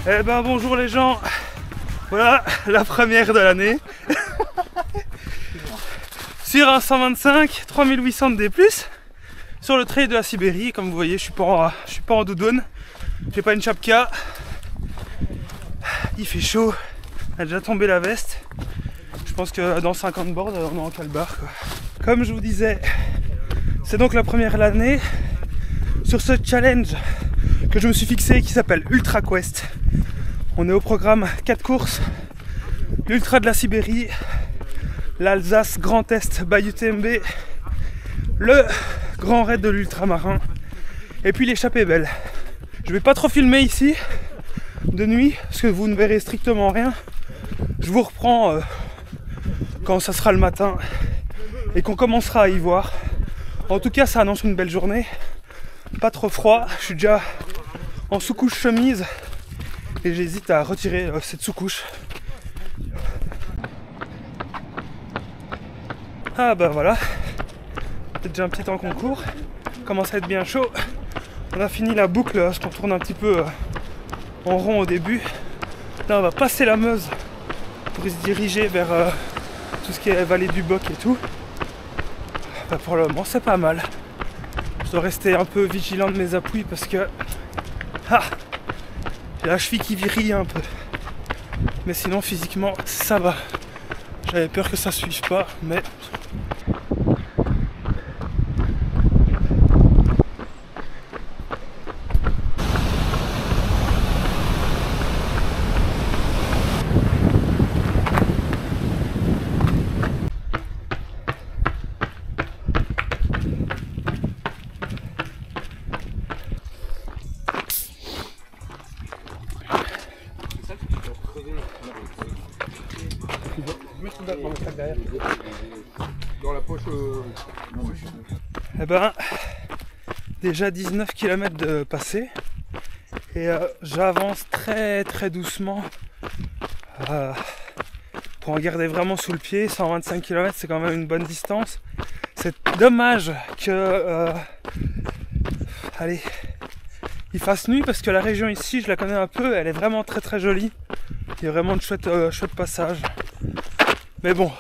Eh ben bonjour les gens, voilà la première de l'année. Sur un 125, 3800 de D+, sur le trail de la Sibérie. Comme vous voyez, je suis pas en doudoune, j'ai pas une chapka. Il fait chaud, on a déjà tombé la veste. Je pense que dans 50 bords, on est en calbar quoi. Comme je vous disais, c'est donc la première de l'année sur ce challenge que je me suis fixé qui s'appelle Ultra Quest. On est au programme 4 courses, l'Ultra de la Sibérie, l'Alsace Grand Est by UTMB, le Grand Raid de l'Ultramarin et puis l'échappée belle. Je vais pas trop filmer ici de nuit parce que vous ne verrez strictement rien. Je vous reprends quand ça sera le matin et qu'on commencera à y voir. En tout cas, ça annonce une belle journée, pas trop froid. Je suis déjà en sous-couche chemise et j'hésite à retirer cette sous-couche. Ah bah voilà, c'est déjà un petit temps qu'on court, commence à être bien chaud. On a fini la boucle parce qu'on tourne un petit peu en rond au début. Là on va passer la Meuse pour se diriger vers tout ce qui est vallée du Boc et tout. Bah pour le moment c'est pas mal. Je dois rester un peu vigilant de mes appuis parce que j'ai la cheville qui vrille un peu. Mais sinon physiquement ça va. J'avais peur que ça suive pas, mais dans la poche. eh ben, déjà 19 km de passé et j'avance très doucement pour en garder vraiment sous le pied. 125 km c'est quand même une bonne distance. C'est dommage que allez, il fasse nuit parce que la région ici je la connais un peu, elle est vraiment très jolie. Il y a vraiment de chouettes passages. Mais bon,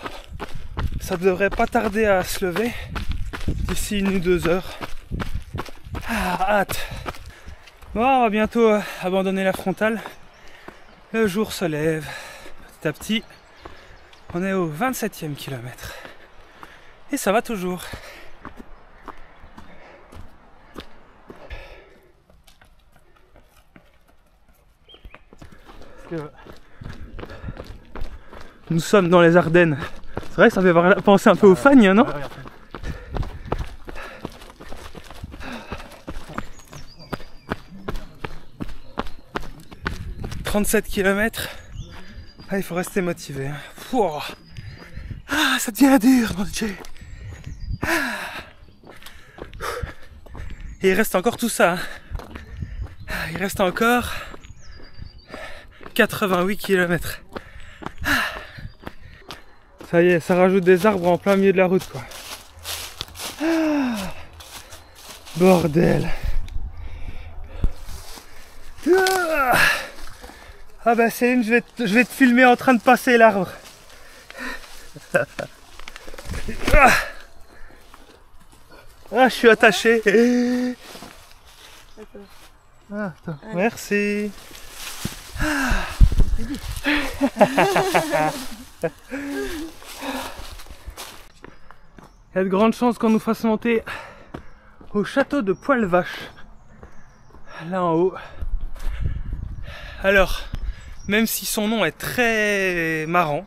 ça ne devrait pas tarder à se lever d'ici 1 ou 2 heures. Hâte. Bon, on va bientôt abandonner la frontale. Le jour se lève petit à petit. On est au 27e kilomètre. Et ça va toujours. Nous sommes dans les Ardennes. C'est vrai que ça fait penser un peu aux Fagnes, non? 37 km. Ah, il faut rester motivé. Ah, ça devient dur, mon Dieu. Et il reste encore tout ça. Il reste encore 88 km. Ça y est, ça rajoute des arbres en plein milieu de la route, quoi. Bordel. Ah bah Céline, je vais te filmer en train de passer l'arbre. Ah, je suis attaché. Ah, attends. Merci. Il y a de grandes chances qu'on nous fasse monter au château de Poil-Vache, là en haut. Alors, même si son nom est très marrant,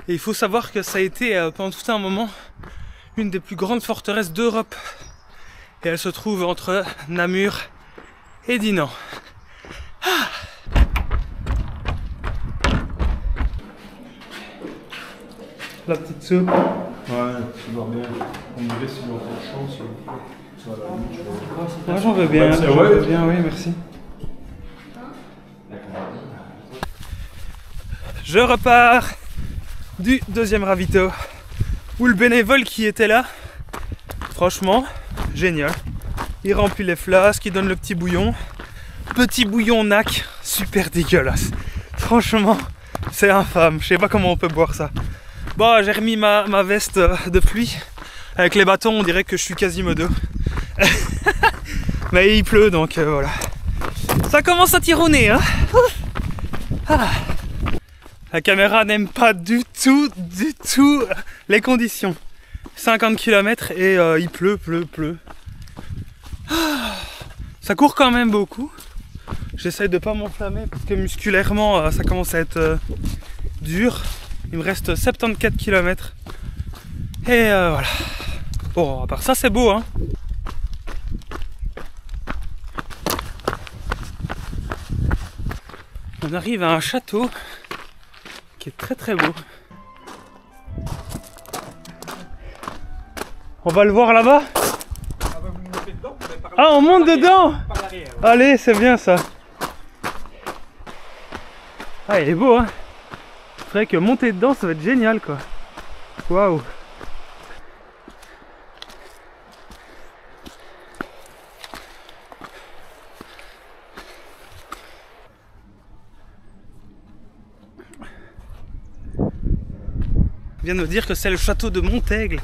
et il faut savoir que ça a été pendant tout un moment une des plus grandes forteresses d'Europe. Et elle se trouve entre Namur et Dinan. La petite soupe. Ouais, tu vois bien. On me laisse si on a de chance. Moi j'en veux bien, oui, merci. Je repars du deuxième ravito où le bénévole qui était là, franchement, génial. Il remplit les flasques, il donne le petit bouillon. petit bouillon NAC, super dégueulasse. Franchement, c'est infâme. Je sais pas comment on peut boire ça. Bon, j'ai remis ma veste de pluie. Avec les bâtons, on dirait que je suis Quasimodo. Mais il pleut, donc voilà. Ça commence à tironner, hein. Ah. La caméra n'aime pas du tout les conditions. 50 km et il pleut. Ah. Ça court quand même beaucoup. J'essaye de pas m'enflammer parce que musculairement ça commence à être dur. Il me reste 74 km. Et voilà. Bon, à part ça, c'est beau, hein. On arrive à un château qui est très beau. On va le voir là-bas. Ah, on monte dedans. Allez, c'est bien ça. Ah, il est beau, hein. C'est vrai que monter dedans, ça va être génial, quoi. Waouh. Vient de me dire que c'est le château de Montaigle.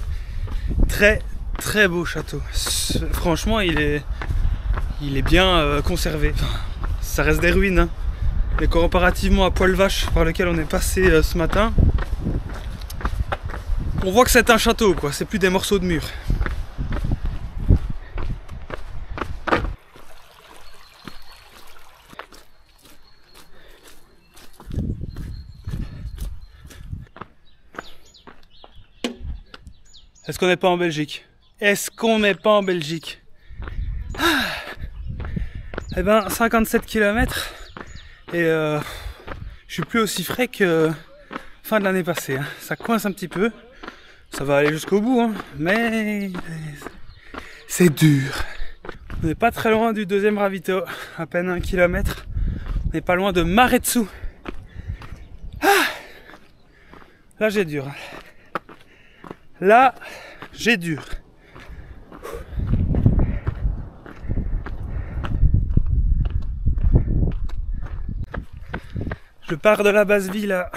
Très beau château. Franchement, il est bien conservé. Enfin, ça reste des ruines, hein. Mais comparativement à Poil-Vache par lequel on est passé ce matin, on voit que c'est un château, quoi. C'est plus des morceaux de mur. Est-ce qu'on n'est pas en Belgique? Est-ce qu'on n'est pas en Belgique? Eh ben, 57 km et je suis plus aussi frais que fin de l'année passée, hein. Ça coince un petit peu. Ça va aller jusqu'au bout, hein, mais c'est dur. On n'est pas très loin du deuxième ravito, à peine 1 km. On n'est pas loin de Maretsu. Là j'ai dur. Là, j'ai dur. Je pars de la basse vie là,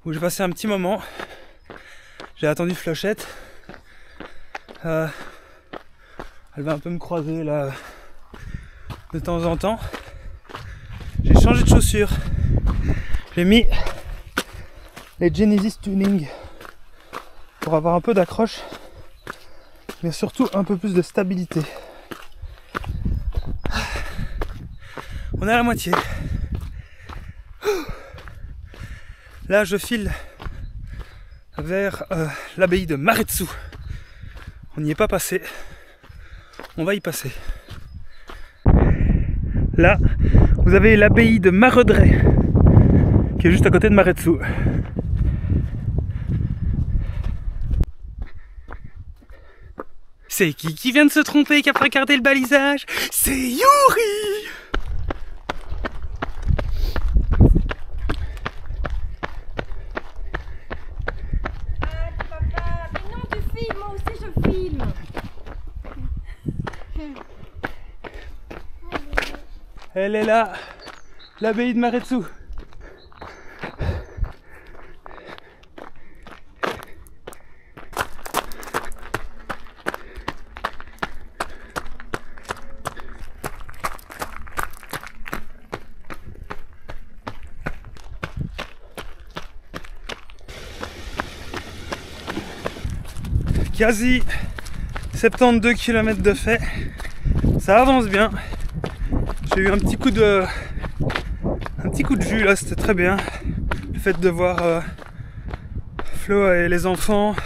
où j'ai passé un petit moment. J'ai attendu Flochette. Elle va un peu me croiser là, de temps en temps. J'ai changé de chaussures. J'ai mis les Genesis Tuning pour avoir un peu d'accroche, mais surtout un peu plus de stabilité. On est à la moitié. Là, je file vers l'abbaye de Maretsu. On n'y est pas passé. On va y passer. Là, vous avez l'abbaye de Maredret, qui est juste à côté de Maretsu. C'est qui vient de se tromper, qui a regardé le balisage? C'est Yuri! Papa, mais non, tu filmes, moi aussi je filme. Elle est là, l'abbaye de Maretsu. Quasi 72 km de fait, ça avance bien. J'ai eu un petit coup de jus là, c'était très bien. Le fait de voir Flo et les enfants.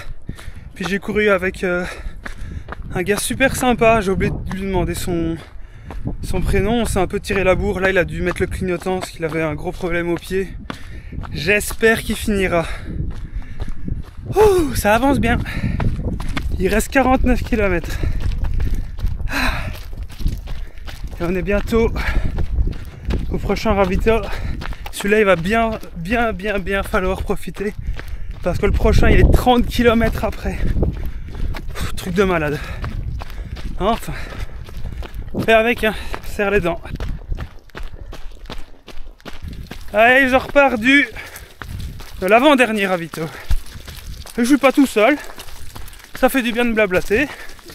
Puis j'ai couru avec un gars super sympa, j'ai oublié de lui demander son prénom. On s'est un peu tiré la bourre, là il a dû mettre le clignotant parce qu'il avait un gros problème au pied. J'espère qu'il finira. Ouh, ça avance bien. Il reste 49 km. Et on est bientôt au prochain ravito. Celui-là, il va bien falloir profiter. Parce que le prochain, il est 30 km après. Truc de malade. Enfin, fais avec, hein. Serre les dents. Allez, je repars de l'avant-dernier ravito. Je suis pas tout seul. Ça fait du bien de blablater.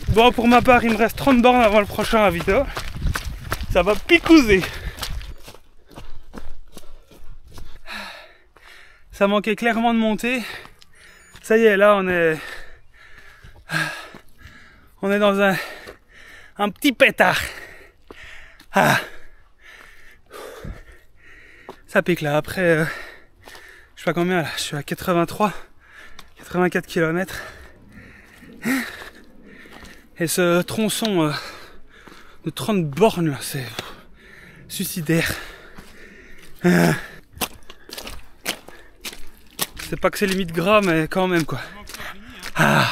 Bon, pour ma part, il me reste 30 bornes avant le prochain ravito. Ça va picouser. Ça manquait clairement de monter. Ça y est, là, on est dans un petit pétard. Ah. Ça pique là. Après, je sais pas combien là. Je suis à 84 km. Et ce tronçon de 30 bornes là, c'est suicidaire. C'est pas que c'est limite gras, mais quand même quoi. Ah.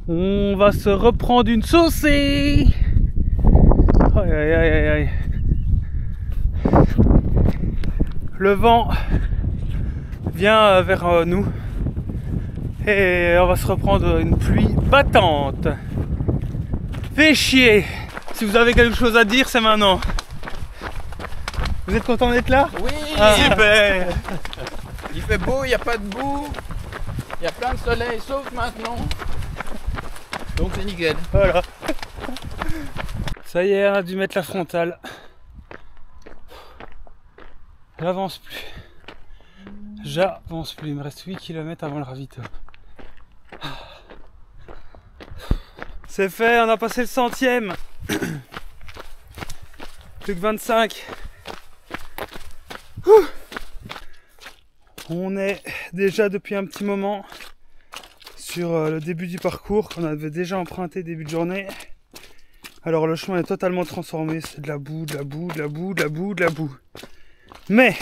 On va se reprendre une saucée. Aïe aïe aïe aïe aïe. Le vent vient vers nous et on va se reprendre une pluie battante. Fait chier. Si vous avez quelque chose à dire, c'est maintenant. Vous êtes content d'être là? Oui, super. Il fait beau, il n'y a pas de boue, il y a plein de soleil, sauf maintenant. Donc c'est nickel. Voilà. Ça y est, on a dû mettre la frontale. J'avance plus. Il me reste 8 km avant le ravito. C'est fait, on a passé le 100e. Plus que 25. On est déjà depuis un petit moment sur le début du parcours qu'on avait déjà emprunté début de journée. Alors le chemin est totalement transformé, c'est de la boue, de la boue, de la boue, de la boue, de la boue. Mais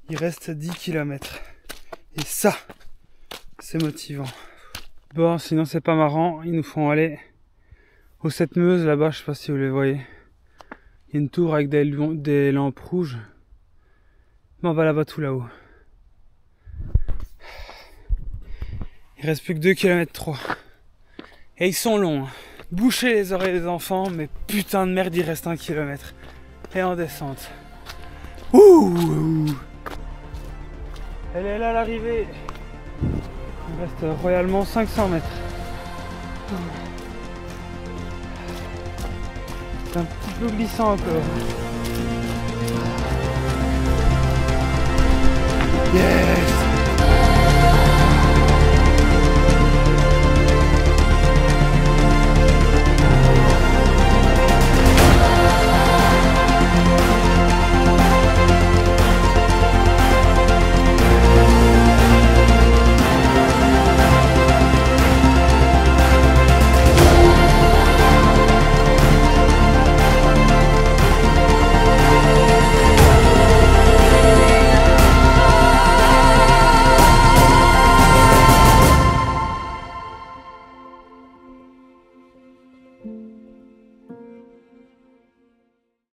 il reste 10 km. Et ça, c'est motivant. Bon, sinon c'est pas marrant, ils nous font aller aux 7 Meuses là-bas, je sais pas si vous les voyez. Il y a une tour avec des lampes rouges. Mais on va là-bas tout là-haut. Il reste plus que 2 km 3. Et ils sont longs. Hein. Bouchez les oreilles des enfants, mais putain de merde, il reste 1 km. Et en descente. Ouh! Elle est là l'arrivée. Il reste royalement 500 mètres. C'est un petit peu glissant encore. Yeah!